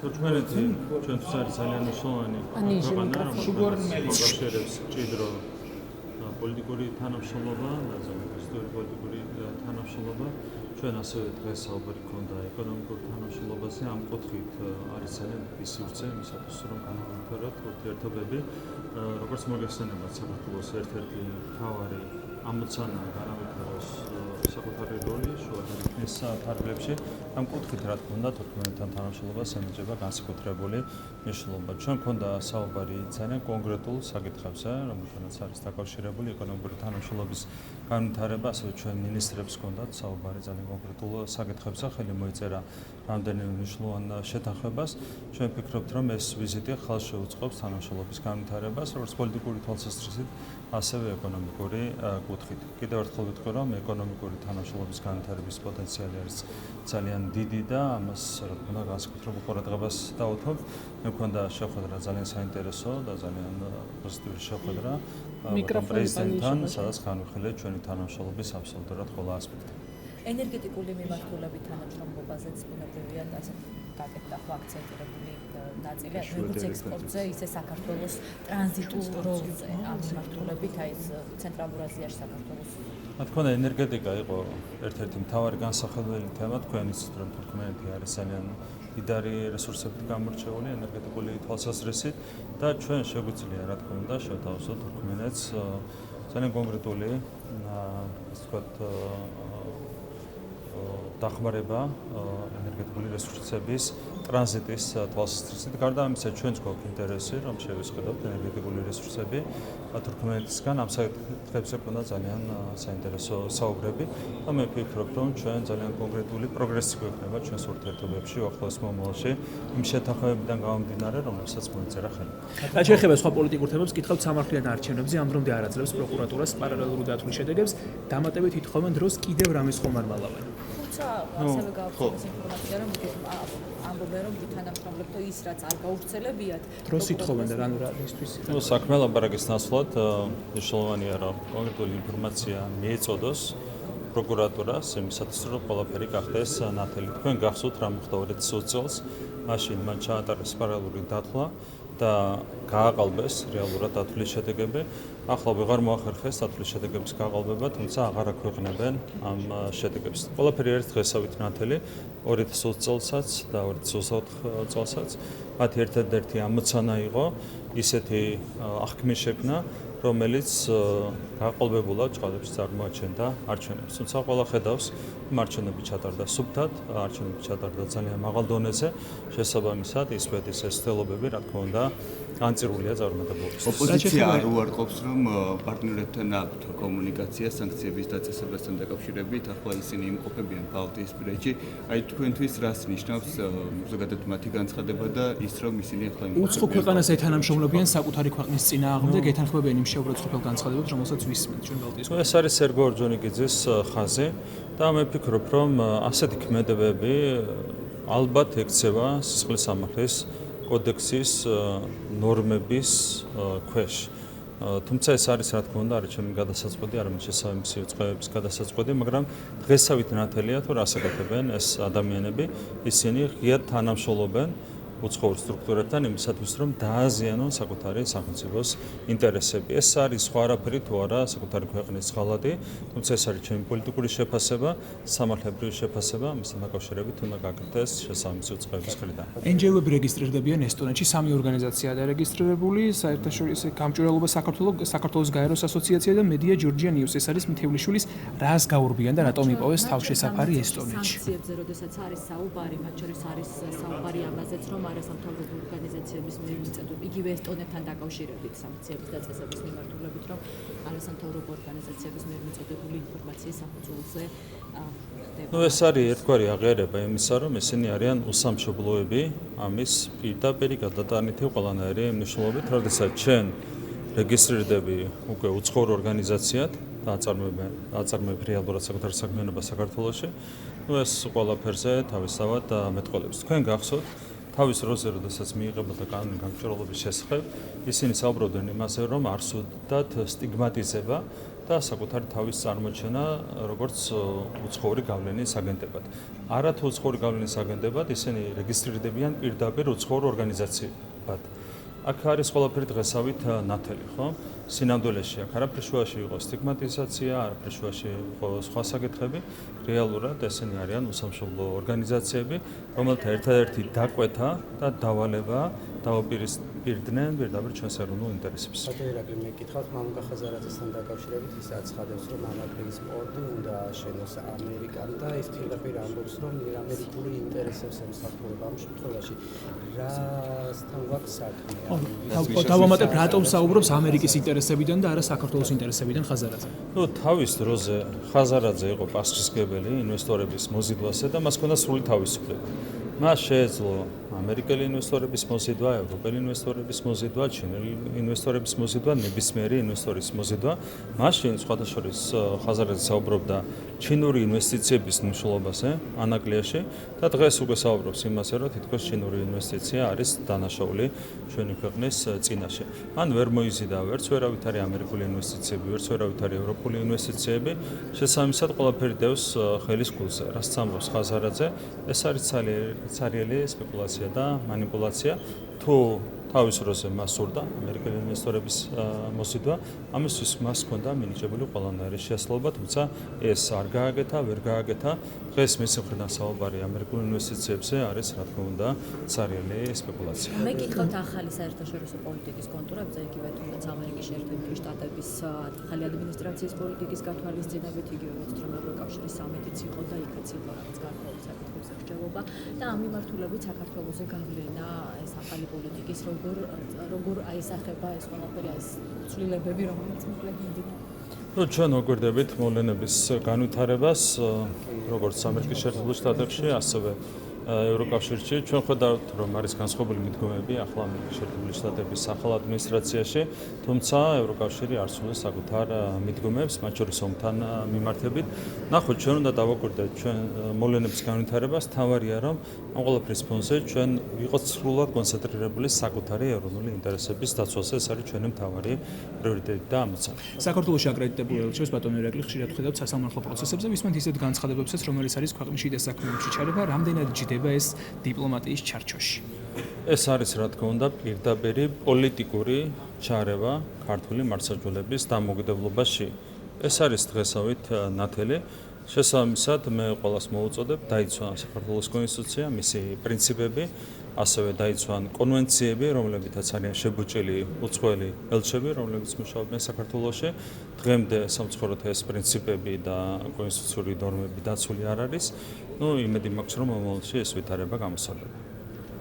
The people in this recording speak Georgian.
თურქმენეთი ჩვენთვის არის ძალიან მნიშვნელოვანი ქვეყანა, რომელიც აკავშირებს მჭიდრო პოლიტიკური თანამშრომლობა და ისტორიული პოლიტიკური თანამშრომლობა. ჩვენ ასევე დღეს საუბარი გქონდა ეკონომიკურ თანამშრომლობაზე. ამ კუთხით არის ძალიან დიდი სივრცე იმისათვის, რომ განავითაროთ ურთიერთობები. როგორც მოგეხსენებათ, საქართველოს ერთ-ერთი მთავარი ამოცანა განავითაროს საკუთარი როლი შუა და დიდ ფარგლებში. ამ კუთხით რა თქმა უნდა თურქმენეთთან თანამშრომლობას ენიჭება განსაკუთრებული მნიშვნელობა. ჩვენ გქონდა საუბარი ძალიან კონკრეტულ საკითხებზე, რომელთანაც არის დაკავშირებული ეკონომიკური თანამშრომლობის განვითარება, ასევე ჩვენ მინისტრებს გქონდათ საუბარი ძალიან კონკრეტულ საკითხებზე, ხელი მოიწერა რამდენიმე მნიშვნელოვან შეთანხმებას. ჩვენ ვფიქრობთ, რომ ეს ვიზიტი ხალხს შეუწყობს თანამშრომლობის განვითარებას, როგორც პოლიტიკური თვალსაზრისით, ასევე ეკონომიკური კუთხით. კიდევ ერთხელ ვიტყვი, რომ ეკონომიკური თანამშრომლობის განვითარების პოტენციალი არის ძალიან დიდი და ამას რა თქმა უნდა განსაკუთრებულ ყურადღებას დავუთმობ. მე მქონდა შეხვედრა ძალიან საინტერესო და ძალიან პოზიტიური შეხვედრა პრეზიდენტთან, სადაც განვიხილეთ ჩვენი თანამშრომლობის აბსოლუტურად ყველა ასპექტი. ენერგეტიკული მიმართულებით თანამშრომლობაზეც ბუნებრივია და ასე გაკეთდა ხო აქცენტირებული ნაწილი, როგორც ექსპორტზე, ისე საქართველოს ტრანზიტულ როლზე ამ მიმართულებით, აი ეს ცენტრალურ აზიაში საქართველოს. რა თქმა უნდა, ენერგეტიკა იყო ერთ-ერთი მთავარი განსახილველი თემა. თქვენ იცით, რომ თურქმენეთი არის ძალიან მდიდარი რესურსებით გამორჩეული ენერგეტიკული თვალსაზრისით და ჩვენ შეგვიძლია რა თქმა უნდა შევთავაზოთ თურქმენეთს ძალიან კონკრეტული ასე ვთქვათ დახმარება ენერგეტიკული რესურსების ტრანზიტის თვალსაზრისით. გარდა ამისა, ჩვენც გვაქვს ინტერესი, რომ შევისყიდოთ ენერგეტიკული რესურსები თურქმენეთისგან. ამ საკითხებზე გქონდა ძალიან საინტერესო საუბრები და მე ვფიქრობ, რომ ჩვენ ძალიან კონკრეტული პროგრესი გვექნება ჩვენს ურთიერთობებში უახლოეს მომავალში იმ შეთანხმებებიდან გამომდინარე, რომელსაც მოიწერა ხელი. რაც შეეხება სხვა პოლიტიკურ თემებს, კითხავთ სამართლიან არჩევნებზე, ამ დრომდე არ აძლევს პროკურატურას პარალელური დათვლის შედეგებს, დამატებით ითხოვენ დროს კიდევ რამის ხომ არ მალავენ. ასევე გავრცელებს ინფორმაცია, რომ ამბობენ, რომ თანამშრომლებთან ის რაც არ გავრცელებიათ, დროს ითხოვენ და რანუ რისთვის. საქმე ლაპარაკის ნაცვლად მნიშვნელოვანია, რომ კონკრეტული ინფორმაცია მიეწოდოს პროკურატურას, იმისათვის რომ ყველაფერი გახდეს ნათელი. თქვენ გახსოვთ რა მოხდა 2020 წელს, მაშინ მან ჩაატარეს პარალელური დათვლა და გააყალბეს რეალურად დათვლის შედეგები. ახლა ვეღარ მოახერხეს დათვლის შედეგების გაყალბება, თუმცა აღარ აქვეყნებენ ამ შედეგებს. ყველაფერი ერთ დღესავით ნათელი 2020 წელსაც და 2024 წელსაც. მათ ერთადერთი ამოცანა იყო ისეთი აღქმის შექმნა, რომელიც გაყალბებულად ჭყალებს წარმოაჩენდა არჩევნებს. თუმცა ყველა ხედავს, არჩევნები ჩატარდა სუფთად, არჩევნები ჩატარდა ძალიან მაღალ დონეზე, შესაბამისად ისვეთის ეს ცდილობები, რა თქმა უნდა, განწირულია წარმატებულობით. ოპოზიცია არ უარყოფს, რომ პარტნიორებთან აქვთ კომუნიკაცია სანქციების დაწესებასთან დაკავშირებით, ახლა ისინი იმყოფებიან ბალტიისპირეთში. აი თქვენთვის რას ნიშნავს ზოგადად მათი განცხადება და ის რომ ისინი ახლა უცხო ქვეყანას ეთანამშრომლობიან საკუთარი ქვეყნის წინააღმდეგ, ეთანხმებიან იმ შეურაცხყოფელ განცხადებებს, რომელსაც ვისმენთ ჩვენ ბალტიისპირეთში. ეს არის სერგო ორჯონიკიძის ხაზი და მე ვფიქრობ, რომ ასეთი ქმედებები ალბათ ექცევა სისხლის სამართლის კოდექსის ნორმების ქვეშ. თუმცა ეს არის რა თქმა უნდა არის ჩემი გადასაწყვეტი, არამედ შესაბამისი წყებების გადასაწყვეტი, მაგრამ დღესავით ნათელია თუ რას აკეთებენ ეს ადამიანები, ისინი ღიად თანამშრომლობენ უცხოურ სტრუქტურებთან იმისათვის, რომ დააზიანონ საკუთარი სახელმწიფოს ინტერესები. ეს არის სხვა არაფერი თუ არა საკუთარი ქვეყნის ღალატი, თუმცა ეს არის ჩემი პოლიტიკური შეფასება, სამართლებრივი შეფასება, ამასთან დაკავშირებით უნდა გაკეთდეს შესაბამისი უწყების მხრიდან. NGO-ები რეგისტრირდებიან ესტონეთში, 3 ორგანიზაციაა დარეგისტრირებული, საერთაშორისო გამჭვირვალობა საქართველოს გაეროს ასოციაცია და მედია ჯორჯია ნიუს. ეს არის მთევლიშვილის რას გაურბიან და რატომ იპოვეს თავშესაფარი ესტონეთში. სანქციებზე, როდესაც არის საუბარი, მათ შორის არის საუბარი ამაზეც, რომ არასამთავრობო ორგანიზაციების მიერ მიწოდებით, იგივე ესტონეთთან დაკავშირებით სანქციების დაწესების მიმართულებით, რომ არასამთავრობო ორგანიზაციების მიერ მიწოდებული ინფორმაციის საფუძველზე ხდება. ეს არის ერთგვარი აღიარება იმისა, რომ ესენი არიან უსამშობლოები ამის პირდაპირ გადატანითი ყველანაირი მნიშვნელობით, როდესაც ჩვენ რეგისტრირდები უკვე უცხოურ ორგანიზაციად და აწარმოებ რეალურად საკუთარ საქმიანობას საქართველოში. ეს ყველაფერზე თავისთავად მეტყველებს. თქვენ გახსოვთ თავის როზე, როდესაც მიიღებოდა კანონი გამჭვირვალობის შესახებ, ისინი საუბრობდნენ იმაზე, რომ არ სურდათ სტიგმატიზება და საკუთარი თავის წარმოჩენა როგორც უცხოური გავლენის აგენტებად. არა თუ უცხოური გავლენის აგენტებად, ისინი რეგისტრირდებიან პირდაპირ უცხოურ ორგანიზაციებად. აქ არის ყველაფერი დღესავით ნათელი, ხო? სინამდვილეში აქ არაფერ შუაში იყო სტიგმატიზაცია, არაფერ შუაში იყო სხვა საკითხები. რეალურად ესენი არიან უსამშობლო ორგანიზაციები, რომელთა ერთადერთი დაკვეთა და დავალება დაუპირისპირდნენ პირდაპირ ჩვენს ეროვნულ ინტერესებს. ბატონო, მე გითხავთ მამუკა ხაზარაძესთან დაკავშირებით, ის აცხადებს, რომ ამაგრის პორტი უნდა ააშენოს ამერიკამ და ის პირდაპირ ამბობს, რომ ამერიკული ინტერესებს ემსახურება. ამ შემთხვევაში რასთან გვაქვს საქმე? დავამატებ, რატომ საუბრობს ამერიკის ინტერესებიდან და არა საქართველოს ინტერესებიდან ხაზარაძე? ნუ თავის დროზე ხაზარაძე იყო პასუხისმგებელი ინვესტორების მოზიდვასა და მას ჰქონდა სრული თავისუფლება. მას შეეძლო ამერიკელი ინვესტორების მოზიდვა, ევროპელი ინვესტორების მოზიდვა, ჩინელი ინვესტორების მოზიდვა, ნებისმიერი ინვესტორის მოზიდვა. მაშინ სხვათა შორის ხაზარაძე საუბრობდა ჩინური ინვესტიციების მნიშვნელობაზე ანაკლიაში და დღეს უკვე საუბრობს იმაზე, რომ თითქოს ჩინური ინვესტიცია არის დანაშაული ჩვენი ქვეყნის წინაშე. მან ვერ მოიზიდა ვერც ვერავითარი ამერიკული ინვესტიციები, ვერც ვერავითარი ევროპული ინვესტიციები, შესაბამისად ყველაფერი დევს ხელის გულზე. რაც ამბობს ხაზარაძე, ეს არის ცარიელი სპეკულაცია და манипуляция. თუ თავის დროზე მას სურდა ამერიკელი ინვესტორების მოსიდვა, ამისთვის მას ჰქონდა მინიჭებული ყველანაირი შესაძლებლობა, თუმცა ეს არ გააკეთა, ვერ გააკეთა. დღეს მისი მხრიდან საუბარი ამერიკულ ინვესტიციებზე არის, რა თქმა უნდა, ცარიელი სპეკულაცია. მე გითხავთ ახალი საერთაშორისო პოლიტიკის კონტურებზე, იგივე თუნდაც ამერიკის შეერთებული შტატების ახალი ადმინისტრაციის პოლიტიკის გათვალისწინებით, იგივე ვეცით რომ ევროკავშირის სამიტიც იყო და იქაც იყო რაღაც გარკვეული საკითხებზე რჩევობა და ამ მიმართულებით საქართველოზე გავლენა ეს ახალი პოლიტიკის როგორ აისახება ეს ყველაფერი, ეს ცვლილებები, რომელიც მოკლედ მიმდინარეობს. ნუ ჩვენ ვაგვირდებით მოვლენების განვითარებას, როგორც ამერიკის შეერთებულ შტატებში, ასევე ევროკავშირში. ჩვენ ხედავთ, რომ არის განსხვავებული მიდგომები ახლა ამერიკის შეერთებული შტატების ახალ ადმინისტრაციაში, თუმცა ევროკავშირი არ სრულებს საკუთარ მიდგომებს, მათ შორის ომთან მიმართებით. ნახოთ, ჩვენ უნდა დავაკვირდეთ ჩვენ მოვლენების განვითარებას, თავარია რომ ამ ყველაფრის ფონზე ჩვენ ვიყოთ სრულად კონცენტრირებული საკუთარი ეროვნული ინტერესების დაცვაზე, ეს არის ჩვენი მთავარი პრიორიტეტი და ამოცანა. საქართველოში აკრედიტებული ელჩებს ბატონო ირაკლი ხშირად ხედავთ სასამართლო პროცესებზე, ვისმენთ ისეთ განცხადებებსაც, რომელიც არის ქვეყნის შიდა საქმეებში ჩარევა, რამდენად ჯდება ეს დიპლომატიის ჩარჩოში. ეს არის, რა თქმა უნდა, პირდაპირი პოლიტიკური ჩარევა ქართული მართლმსაჯულების დამოუკიდებლობაში. ეს არის დღესავით ნათელი. შესაბამისად, მე ყველას მოვუწოდებ, დაიცვან საქართველოს კონსტიტუცია, მისი პრინციპები, ასევე დაიცვან კონვენციები, რომლებითაც არიან შებუჭილი უცხოელი ელჩები, რომლებიც მუშაობენ საქართველოში. დღემდე სამწუხაროდ ეს პრინციპები და კონსტიტუციური ნორმები დაცული არ არის. ნუ იმედი მაქვს, რომ მომავალში ეს ვითარება გამოსწორდება.